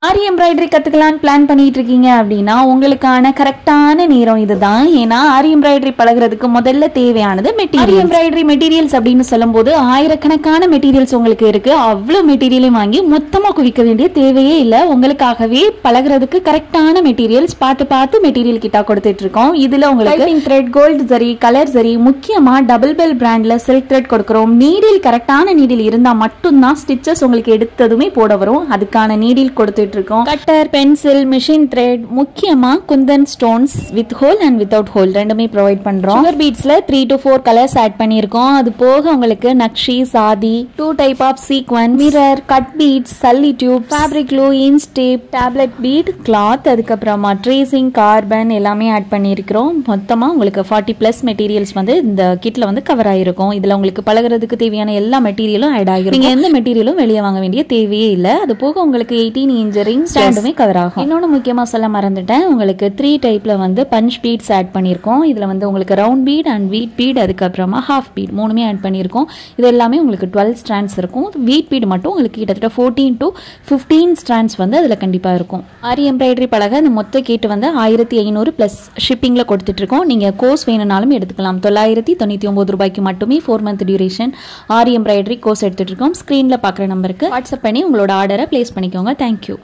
ஆரி embroidery கத்துக்கலாம்னு plan பண்ணிட்டு இருக்கீங்க அப்படின்னா உங்களுக்கான கரெக்டான நேரம் இதுதான். ஏன்னா ஆரி எம்ப்ராய்டரி பழகுறதுக்கு முதல்ல தேவையானது மெட்டீரியல். எம்ப்ராய்டரி மெட்டீரியல்ஸ் அப்படின்னு சொல்லும்போது ஆயிரக்கணக்கான மெட்டீரியல்ஸ் உங்களுக்கு இருக்கு. அவ்வளவு மெட்டீரியலையும் வாங்கி மொத்தமா குவிக்க வேண்டிய தேவையே இல்லை. உங்களுக்காகவே பழகுறதுக்கு கரெக்டான மெட்டீரியல்ஸ் பார்த்து பார்த்து மெட்டீரியல் கிட்டா கொடுத்துட்டு இருக்கோம். இதுல உங்களுக்கு thread, gold zari, colour zari, முக்கியமா டபுள் பெல் பிராண்ட்ல சில்க் த்ரெட் கொடுக்குறோம். நீடில் கரெக்டான நீடில் இருந்தா மட்டும்தான் ஸ்டிச்சஸ் உங்களுக்கு எடுத்ததுமே போட வரும். அதுக்கான நீடில் கொடுத்துட்டு கட்டர், பென்சில், மிஷின் த்ரெட், முக்கியமா kundan stones with hole and without hole ரெண்டுமே ப்ரொவைட் பண்றோம். சுகர் பீட்ஸ்ல 3 to 4 கலர்ஸ் ஆட் பண்ணியிருக்கோம். அது போக உங்களுக்கு நக்ஷி, சாதி, 2 type of sequins, mirror, cut beads, சல்லி tube, fabric glue, inch tape, tablet bead, cloth, அதுக்கப்புறமா ட்ரேசிங், கார்பன் எல்லாமே ஆட் பண்ணியிருக்கிறோம். மொத்தமா உங்களுக்கு 40+ மெட்டீரியல்ஸ் வந்து இந்த கிட்ல வந்து கவர் ஆயிருக்கும். இதுல உங்களுக்கு பழகுறதுக்கு தேவையான எல்லா மெட்டீரியலும் ஆட் ஆகிரும். நீங்க எந்த மெட்டீரியலும் வெளியே வாங்க வேண்டிய தேவையே இல்லை. அது போக உங்களுக்கு 18 inch ரிங் ஸ்டாண்டுமே கவர் ஆகும். இன்னொன்று முக்கியமாக சொல்ல மறந்துட்டேன், உங்களுக்கு 3 டைப்ல வந்து பஞ்ச் பீட்ஸ் ஆட் பண்ணியிருக்கோம். இதில் வந்து உங்களுக்கு ரவுண்ட் பீட் அண்ட் வீட் பீட், அதுக்கப்புறமா ஹாஃப் பீட் மூணுமே ஆட் பண்ணியிருக்கோம். இது எல்லாமே உங்களுக்கு 12 ஸ்ட்ராண்ட்ஸ் இருக்கும். வீட் பீட் மட்டும் உங்களுக்கு கிட்டத்தட்ட 14 to 15 ஸ்ட்ராண்ட்ஸ் வந்து அதில் கண்டிப்பாக இருக்கும். ஆரி எம்ப்ராய்டரி பழக இந்த மொத்த கேட்டு வந்து 1500+ ஷிப்பிங்கில் கொடுத்துட்ருக்கோம். நீங்கள் கோர்ஸ் வேணும்னாலும் எடுத்துக்கலாம். 999 ரூபாய்க்கு மட்டுமே 4 month டியூரேஷன் ஆரி எம்ப்ராய்டரி கோர்ஸ் எடுத்துகிட்டு இருக்கோம். ஸ்க்ரீனில் பார்க்குற நம்பருக்கு வாட்ஸ்அப் பண்ணி உங்களோட ஆர்டரை பிளேஸ் பண்ணிக்கோங்க. தேங்க்யூ.